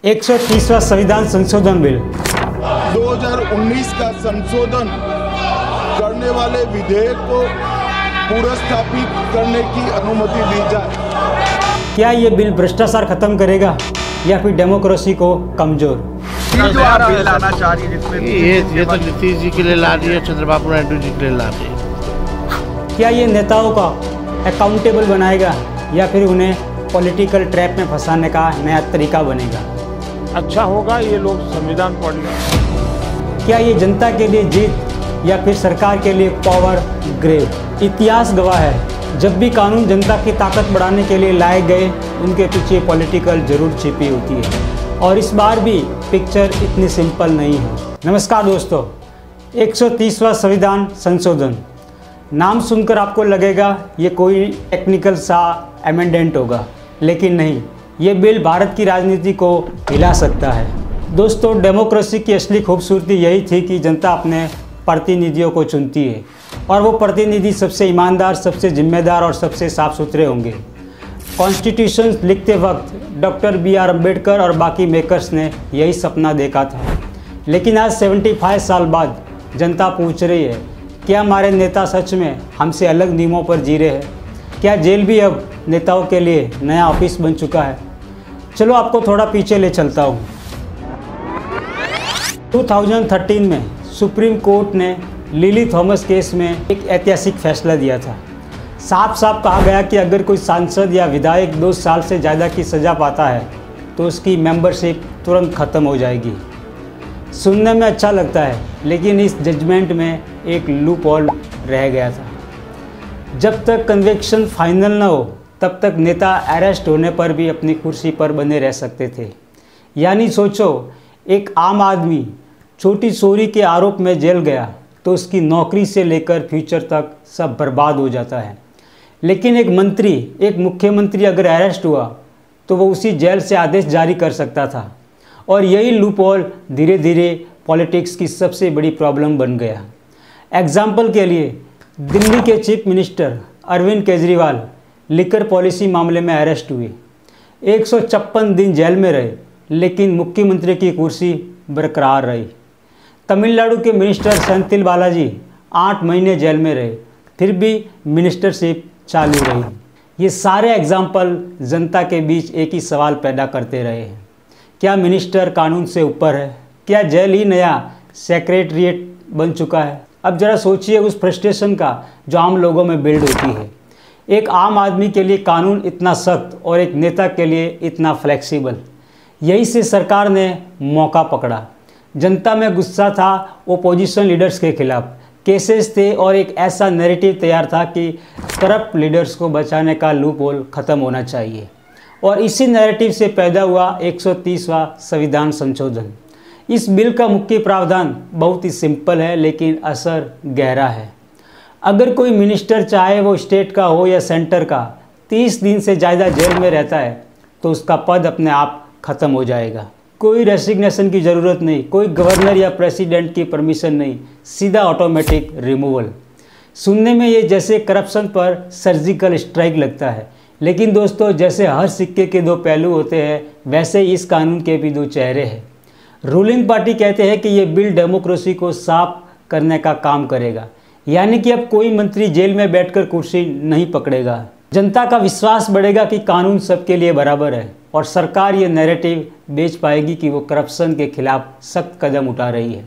130वां संविधान संशोधन बिल 2019 का संशोधन करने वाले विधेयक को पुनर्स्थापित करने की अनुमति दी जाए। क्या ये बिल भ्रष्टाचार खत्म करेगा या फिर डेमोक्रेसी को कमजोर? जो आप बिल लाना चाह रही है जिसमें ये तो नीतीश जी के लिए ला रही है, चंद्रबाबू नायडू जी के लिए ला रही है। क्या ये नेताओं का अकाउंटेबल बनाएगा या फिर उन्हें पॉलिटिकल ट्रैप में फंसाने का नया तरीका बनेगा? अच्छा होगा ये लोग संविधान पढ़ लें। क्या ये जनता के लिए जीत या फिर सरकार के लिए पावर ग्रेव? इतिहास गवाह है, जब भी कानून जनता की ताकत बढ़ाने के लिए लाए गए उनके पीछे पॉलिटिकल जरूर छिपी होती है, और इस बार भी पिक्चर इतनी सिंपल नहीं है। नमस्कार दोस्तों, 130वां संविधान संशोधन नाम सुनकर आपको लगेगा ये कोई टेक्निकल सा अमेंडमेंट होगा, लेकिन नहीं, ये बिल भारत की राजनीति को हिला सकता है। दोस्तों, डेमोक्रेसी की असली खूबसूरती यही थी कि जनता अपने प्रतिनिधियों को चुनती है और वो प्रतिनिधि सबसे ईमानदार, सबसे जिम्मेदार और सबसे साफ सुथरे होंगे। कॉन्स्टिट्यूशन लिखते वक्त डॉक्टर B.R. अम्बेडकर और बाकी मेकर्स ने यही सपना देखा था, लेकिन आज 75 साल बाद जनता पूछ रही है, क्या हमारे नेता सच में हमसे अलग नियमों पर जी रहे हैं? क्या जेल भी अब नेताओं के लिए नया ऑफिस बन चुका है? चलो आपको थोड़ा पीछे ले चलता हूँ। 2013 में सुप्रीम कोर्ट ने लिली थॉमस केस में एक ऐतिहासिक फैसला दिया था। साफ साफ कहा गया कि अगर कोई सांसद या विधायक 2 साल से ज़्यादा की सज़ा पाता है तो उसकी मेंबरशिप तुरंत ख़त्म हो जाएगी। सुनने में अच्छा लगता है, लेकिन इस जजमेंट में एक लूप होल रह गया था। जब तक कन्विक्शन फाइनल न हो तब तक नेता अरेस्ट होने पर भी अपनी कुर्सी पर बने रह सकते थे। यानी सोचो, एक आम आदमी छोटी चोरी के आरोप में जेल गया तो उसकी नौकरी से लेकर फ्यूचर तक सब बर्बाद हो जाता है, लेकिन एक मुख्यमंत्री अगर अरेस्ट हुआ तो वो उसी जेल से आदेश जारी कर सकता था। और यही लूप होल धीरे धीरे पॉलिटिक्स की सबसे बड़ी प्रॉब्लम बन गया। एग्जाम्पल के लिए, दिल्ली के chief minister Arvind Kejriwal liquor policy मामले में अरेस्ट हुए, 156 दिन जेल में रहे, लेकिन मुख्यमंत्री की कुर्सी बरकरार रही। तमिलनाडु के मिनिस्टर सेंथिल बालाजी 8 महीने जेल में रहे, फिर भी मिनिस्टरशिप चालू रही। ये सारे एग्जाम्पल जनता के बीच एक ही सवाल पैदा करते रहे हैं, क्या मिनिस्टर कानून से ऊपर है? क्या जेल ही नया सेक्रेटरिएट बन चुका है? अब ज़रा सोचिए उस फ्रस्ट्रेशन का जो आम लोगों में बिल्ड होती है। एक आम आदमी के लिए कानून इतना सख्त और एक नेता के लिए इतना फ्लेक्सिबल। यही से सरकार ने मौका पकड़ा। जनता में गुस्सा था ओपोजिशन लीडर्स के खिलाफ, केसेस थे और एक ऐसा नैरेटिव तैयार था कि करप्ट लीडर्स को बचाने का लूप होल ख़त्म होना चाहिए। और इसी नैरेटिव से पैदा हुआ 130वां संविधान संशोधन। इस बिल का मुख्य प्रावधान बहुत ही सिंपल है, लेकिन असर गहरा है। अगर कोई मिनिस्टर, चाहे वो स्टेट का हो या सेंटर का, 30 दिन से ज़्यादा जेल में रहता है तो उसका पद अपने आप ख़त्म हो जाएगा। कोई रेसिग्नेशन की ज़रूरत नहीं, कोई गवर्नर या प्रेसिडेंट की परमिशन नहीं, सीधा ऑटोमेटिक रिमूवल। सुनने में ये जैसे करप्शन पर सर्जिकल स्ट्राइक लगता है, लेकिन दोस्तों, जैसे हर सिक्के के 2 पहलू होते हैं, वैसे इस कानून के भी 2 चेहरे हैं। रूलिंग पार्टी कहते हैं कि ये बिल डेमोक्रेसी को साफ करने का काम करेगा, यानी कि अब कोई मंत्री जेल में बैठकर कुर्सी नहीं पकड़ेगा। जनता का विश्वास बढ़ेगा कि कानून सबके लिए बराबर है, और सरकार ये नैरेटिव बेच पाएगी कि वो करप्शन के खिलाफ सख्त कदम उठा रही है।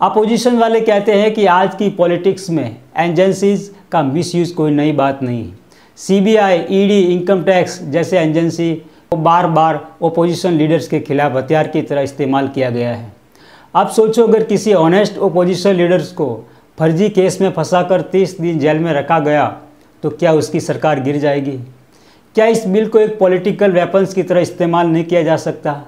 अपोजिशन वाले कहते हैं कि आज की पॉलिटिक्स में एजेंसीज का मिसयूज़ कोई नई बात नहीं है। CBI, ED, इनकम टैक्स जैसे एजेंसी को बार बार ओपोजिशन लीडर्स के खिलाफ हथियार की तरह इस्तेमाल किया गया है। अब सोचो, अगर किसी ऑनेस्ट ओपोजिशन लीडर्स को फर्जी केस में फंसाकर 30 दिन जेल में रखा गया तो क्या उसकी सरकार गिर जाएगी? क्या इस बिल को एक पॉलिटिकल वेपन्स की तरह इस्तेमाल नहीं किया जा सकता?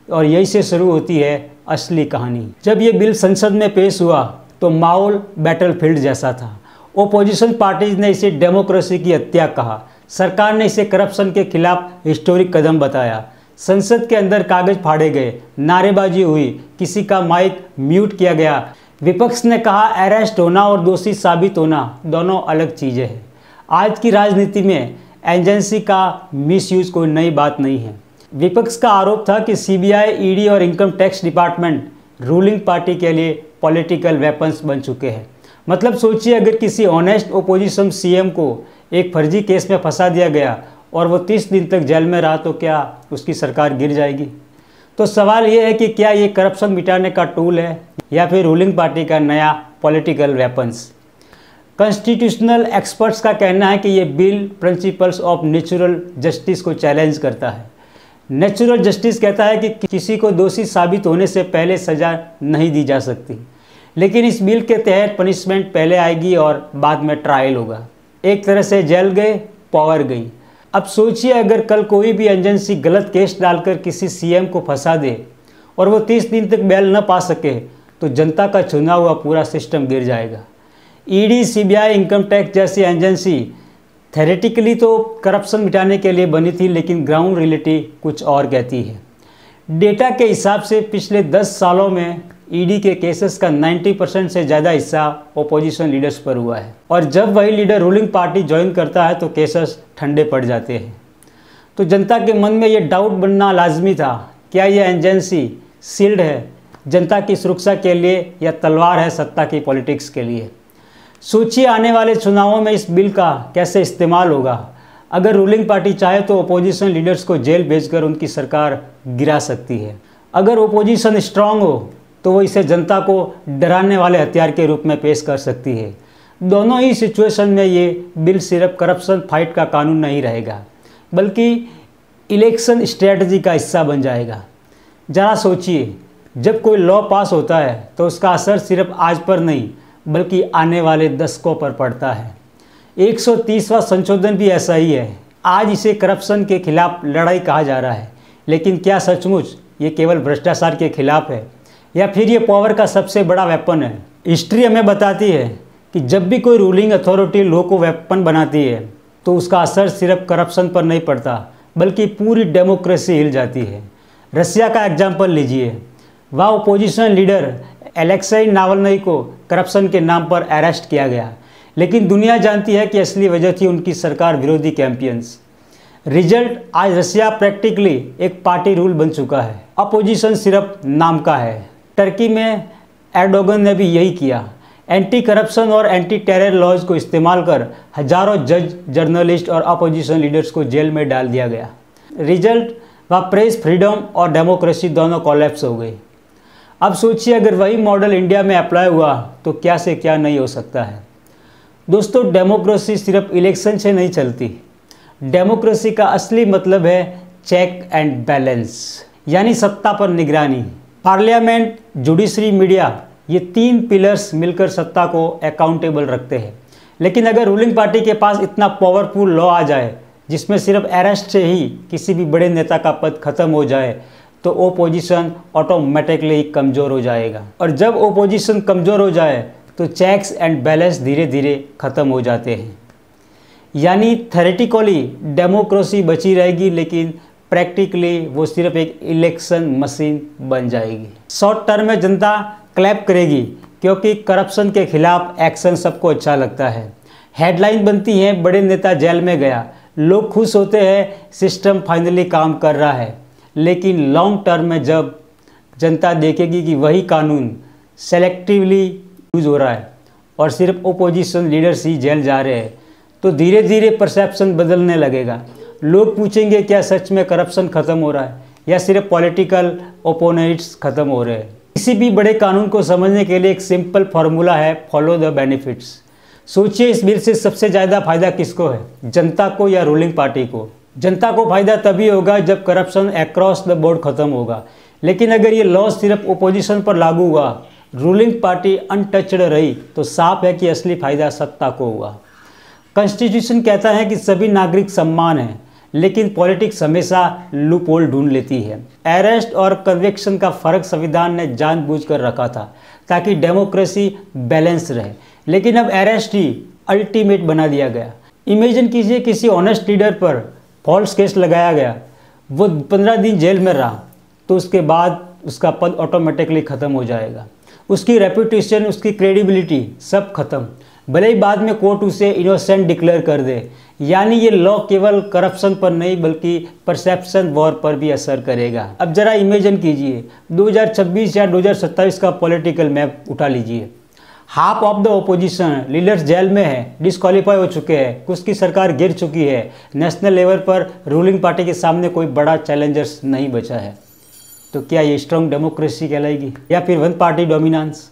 और यही से शुरू होती है असली कहानी। जब ये बिल संसद में पेश हुआ तो माहौल बैटलफील्ड जैसा था। ओपोजिशन पार्टीज ने इसे डेमोक्रेसी की हत्या कहा, सरकार ने इसे करप्शन के खिलाफ हिस्टोरिक कदम बताया। संसद के अंदर कागज फाड़े गए, नारेबाजी हुई, किसी का माइक म्यूट किया गया। विपक्ष ने कहा अरेस्ट होना और दोषी साबित होना दोनों अलग चीज़ें हैं। आज की राजनीति में एजेंसी का मिसयूज़ कोई नई बात नहीं है। विपक्ष का आरोप था कि सीबीआई, ईडी और income tax department ruling party के लिए पॉलिटिकल वेपन्स बन चुके हैं। मतलब सोचिए, अगर किसी ऑनेस्ट ओपोजिशन सीएम को एक फर्जी केस में फंसा दिया गया और वो 30 दिन तक जेल में रहा तो क्या उसकी सरकार गिर जाएगी? तो सवाल ये है कि क्या ये करप्शन मिटाने का टूल है या फिर रूलिंग पार्टी का नया पॉलिटिकल वेपन्स? कॉन्स्टिट्यूशनल एक्सपर्ट्स का कहना है कि ये bill principles of natural justice को चैलेंज करता है। नेचुरल जस्टिस कहता है कि किसी को दोषी साबित होने से पहले सज़ा नहीं दी जा सकती, लेकिन इस बिल के तहत पनिशमेंट पहले आएगी और बाद में ट्रायल होगा। एक तरह से जेल गए, पावर गई। अब सोचिए, अगर कल कोई भी एजेंसी गलत केस डालकर किसी सीएम को फंसा दे और वो 30 दिन तक बेल न पा सके तो जनता का चुना हुआ पूरा सिस्टम गिर जाएगा। ईडी, सीबीआई, इनकम टैक्स जैसी एजेंसी थेरेटिकली तो करप्शन मिटाने के लिए बनी थी, लेकिन ग्राउंड रियलिटी कुछ और कहती है। डेटा के हिसाब से पिछले 10 सालों में ईडी के केसेस का 90% से ज़्यादा हिस्सा ओपोजिशन लीडर्स पर हुआ है, और जब वही लीडर रूलिंग पार्टी ज्वाइन करता है तो केसेस ठंडे पड़ जाते हैं। तो जनता के मन में ये डाउट बनना लाजमी था, क्या यह एजेंसी सील्ड है जनता की सुरक्षा के लिए या तलवार है सत्ता की पॉलिटिक्स के लिए? सोचिए, आने वाले चुनावों में इस बिल का कैसे इस्तेमाल होगा। अगर रूलिंग पार्टी चाहे तो ओपोजिशन लीडर्स को जेल भेजकर उनकी सरकार गिरा सकती है। अगर ओपोजिशन स्ट्रांग हो तो वो इसे जनता को डराने वाले हथियार के रूप में पेश कर सकती है। दोनों ही सिचुएशन में ये बिल सिर्फ करप्शन फाइट का कानून नहीं रहेगा, बल्कि इलेक्शन स्ट्रेटजी का हिस्सा बन जाएगा। ज़रा सोचिए, जब कोई लॉ पास होता है तो उसका असर सिर्फ आज पर नहीं बल्कि आने वाले दशकों पर पड़ता है। 130वां संशोधन भी ऐसा ही है। आज इसे करप्शन के खिलाफ लड़ाई कहा जा रहा है, लेकिन क्या सचमुच ये केवल भ्रष्टाचार के खिलाफ है या फिर ये पावर का सबसे बड़ा वेपन है? हिस्ट्री हमें बताती है कि जब भी कोई रूलिंग अथॉरिटी लॉ को वेपन बनाती है तो उसका असर सिर्फ करप्शन पर नहीं पड़ता बल्कि पूरी डेमोक्रेसी हिल जाती है। रसिया का एग्जाम्पल लीजिए। वहाँ ओपोजिशन लीडर एलेक्साई नावल्नी को करप्शन के नाम पर अरेस्ट किया गया, लेकिन दुनिया जानती है कि असली वजह थी उनकी सरकार विरोधी कैंपेन्स। रिजल्ट, आज रसिया प्रैक्टिकली एक पार्टी रूल बन चुका है, अपोजिशन सिर्फ नाम का है। टर्की में एर्डोगन ने भी यही किया। एंटी करप्शन और एंटी टेरर लॉज को इस्तेमाल कर हजारों जज, जर्नलिस्ट और अपोजिशन लीडर्स को जेल में डाल दिया गया। रिजल्ट, वह प्रेस फ्रीडम और डेमोक्रेसी दोनों कोलैप्स हो गई। अब सोचिए, अगर वही मॉडल इंडिया में अप्लाई हुआ तो क्या से क्या नहीं हो सकता है। दोस्तों, डेमोक्रेसी सिर्फ इलेक्शन से नहीं चलती। डेमोक्रेसी का असली मतलब है चेक एंड बैलेंस, यानी सत्ता पर निगरानी। पार्लियामेंट, जुडिशरी, मीडिया, ये 3 पिलर्स मिलकर सत्ता को अकाउंटेबल रखते हैं। लेकिन अगर रूलिंग पार्टी के पास इतना पावरफुल लॉ आ जाए जिसमें सिर्फ अरेस्ट से ही किसी भी बड़े नेता का पद खत्म हो जाए तो ओपोजिशन ऑटोमेटिकली कमज़ोर हो जाएगा, और जब ओपोजिशन कमज़ोर हो जाए तो चेक्स एंड बैलेंस धीरे धीरे ख़त्म हो जाते हैं। यानी थेरेटिकली डेमोक्रेसी बची रहेगी, लेकिन प्रैक्टिकली वो सिर्फ एक इलेक्शन मशीन बन जाएगी। शॉर्ट टर्म में जनता क्लैप करेगी क्योंकि करप्शन के खिलाफ एक्शन सबको अच्छा लगता है। हेडलाइन बनती है, बड़े नेता जेल में गया, लोग खुश होते हैं, सिस्टम फाइनली काम कर रहा है। लेकिन लॉन्ग टर्म में जब जनता देखेगी कि वही कानून सेलेक्टिवली यूज हो रहा है और सिर्फ ओपोजिशन लीडर्स ही जेल जा रहे हैं तो धीरे धीरे परसेप्शन बदलने लगेगा। लोग पूछेंगे, क्या सच में करप्शन ख़त्म हो रहा है या सिर्फ पॉलिटिकल ओपोनेंट्स ख़त्म हो रहे हैं? किसी भी बड़े कानून को समझने के लिए एक सिंपल फार्मूला है, फॉलो द बेनिफिट्स। सोचिए, इस बिल से सबसे ज़्यादा फायदा किसको है, जनता को या रूलिंग पार्टी को? जनता को फायदा तभी होगा जब करप्शन अक्रॉस द बोर्ड खत्म होगा। लेकिन अगर ये लॉ सिर्फ ओपोजिशन पर लागू हुआ, रूलिंग पार्टी अनटचड रही, तो साफ है कि असली फायदा सत्ता को हुआ। कॉन्स्टिट्यूशन कहता है कि सभी नागरिक समान हैं, लेकिन पॉलिटिक्स हमेशा लूप होल ढूंढ लेती है। अरेस्ट और कन्विक्शन का फ़र्क संविधान ने जानबूझकर रखा था ताकि डेमोक्रेसी बैलेंस रहे, लेकिन अब अरेस्ट ही अल्टीमेट बना दिया गया। इमेजिन कीजिए, किसी ऑनेस्ट लीडर पर फॉल्स केस लगाया गया, वो 15 दिन जेल में रहा, तो उसके बाद उसका पद ऑटोमेटिकली ख़त्म हो जाएगा। उसकी रेपुटेशन, उसकी क्रेडिबिलिटी सब खत्म। भले ही बाद में कोर्ट उसे इनोसेंट डिक्लेयर कर दे। यानी ये लॉ केवल करप्शन पर नहीं बल्कि परसेप्शन वॉर पर भी असर करेगा। अब जरा इमेजिन कीजिए 2026 या 2027 का पॉलिटिकल मैप उठा लीजिए। Half of the opposition leaders jail में है, डिस्क्वालीफाई हो चुके हैं, कुछ की सरकार गिर चुकी है, नेशनल लेवल पर रूलिंग पार्टी के सामने कोई बड़ा चैलेंजर्स नहीं बचा है। तो क्या ये स्ट्रॉन्ग डेमोक्रेसी कहलाएगी या फिर वन पार्टी डोमिनेंस?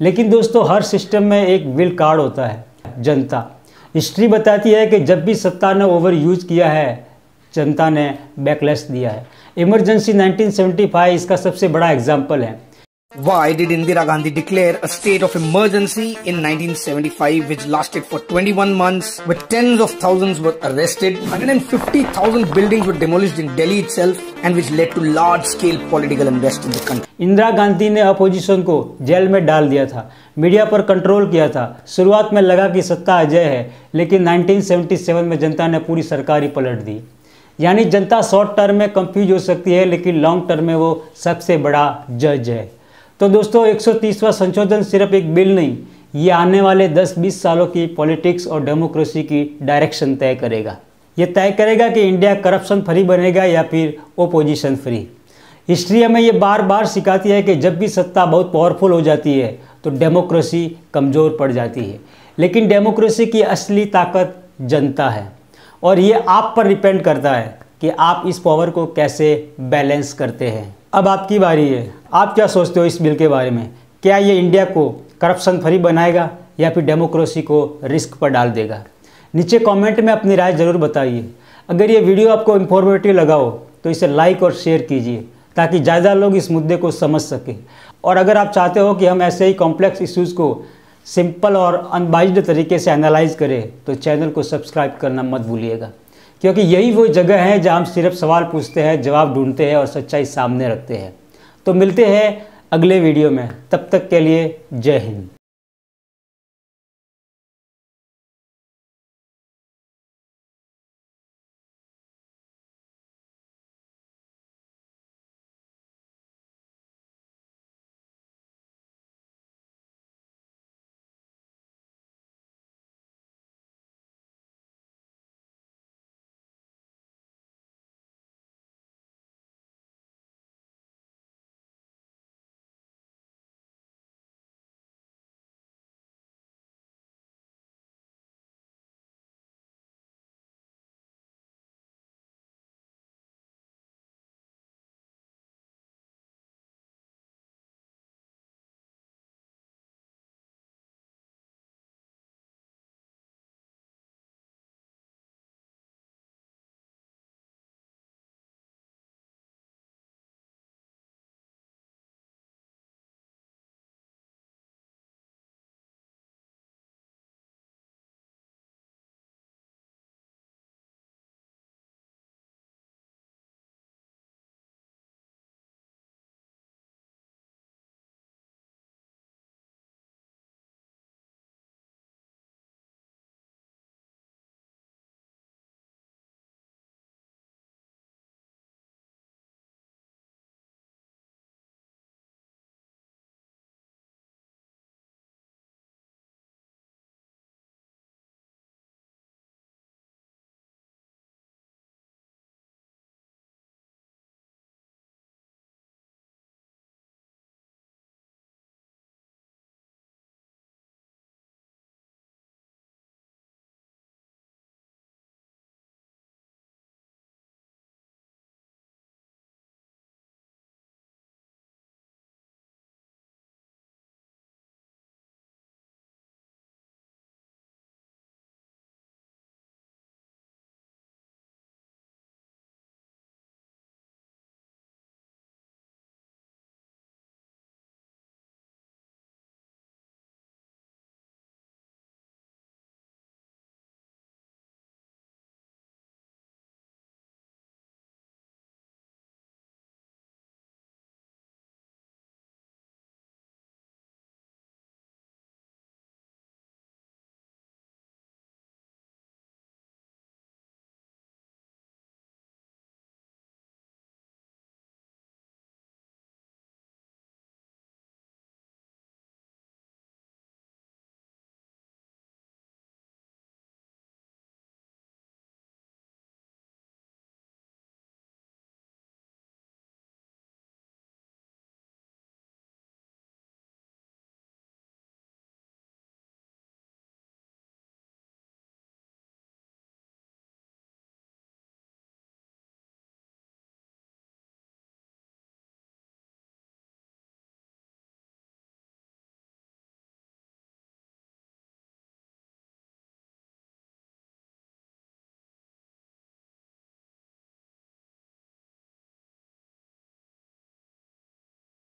लेकिन दोस्तों हर सिस्टम में एक विल्ड कार्ड होता है, जनता। हिस्ट्री बताती है कि जब भी सत्ता ने ओवर यूज किया है जनता ने बैकलैश दिया है। इमरजेंसी 1975 इसका सबसे बड़ा एग्जाम्पल है। Why did Indira Gandhi declare a state of emergency in 1975 which lasted for 21 months with tens of thousands were arrested, 150,000 buildings were demolished in Delhi itself and which led to large scale political unrest in the country? Indira Gandhi ने opposition को jail में डाल दिया था, media पर control किया था। शुरुआत में लगा कि सत्ता अजय है, लेकिन 1977 में जनता ने पूरी सरकार ही पलट दी। यानी जनता शॉर्ट टर्म में कंफ्यूज हो सकती है लेकिन लॉन्ग टर्म में वो सबसे बड़ा जज है। तो दोस्तों 130वां संशोधन सिर्फ एक बिल नहीं, ये आने वाले 10-20 सालों की पॉलिटिक्स और डेमोक्रेसी की डायरेक्शन तय करेगा। ये तय करेगा कि इंडिया करप्शन फ्री बनेगा या फिर ओपोजिशन फ्री। हिस्ट्री हमें ये बार बार सिखाती है कि जब भी सत्ता बहुत पावरफुल हो जाती है तो डेमोक्रेसी कमज़ोर पड़ जाती है। लेकिन डेमोक्रेसी की असली ताकत जनता है और ये आप पर डिपेंड करता है कि आप इस पावर को कैसे बैलेंस करते हैं। अब आपकी बारी है, आप क्या सोचते हो इस बिल के बारे में? क्या ये इंडिया को करप्शन फ्री बनाएगा या फिर डेमोक्रेसी को रिस्क पर डाल देगा? नीचे कमेंट में अपनी राय ज़रूर बताइए। अगर ये वीडियो आपको इन्फॉर्मेटिव लगा हो तो इसे लाइक और शेयर कीजिए ताकि ज़्यादा लोग इस मुद्दे को समझ सकें। और अगर आप चाहते हो कि हम ऐसे ही कॉम्प्लेक्स इश्यूज़ को सिंपल और अनबाइज्ड तरीके से एनालाइज करें तो चैनल को सब्सक्राइब करना मत भूलिएगा, क्योंकि यही वो जगह है जहां हम सिर्फ सवाल पूछते हैं, जवाब ढूंढते हैं और सच्चाई सामने रखते हैं। तो मिलते हैं अगले वीडियो में, तब तक के लिए जय हिंद।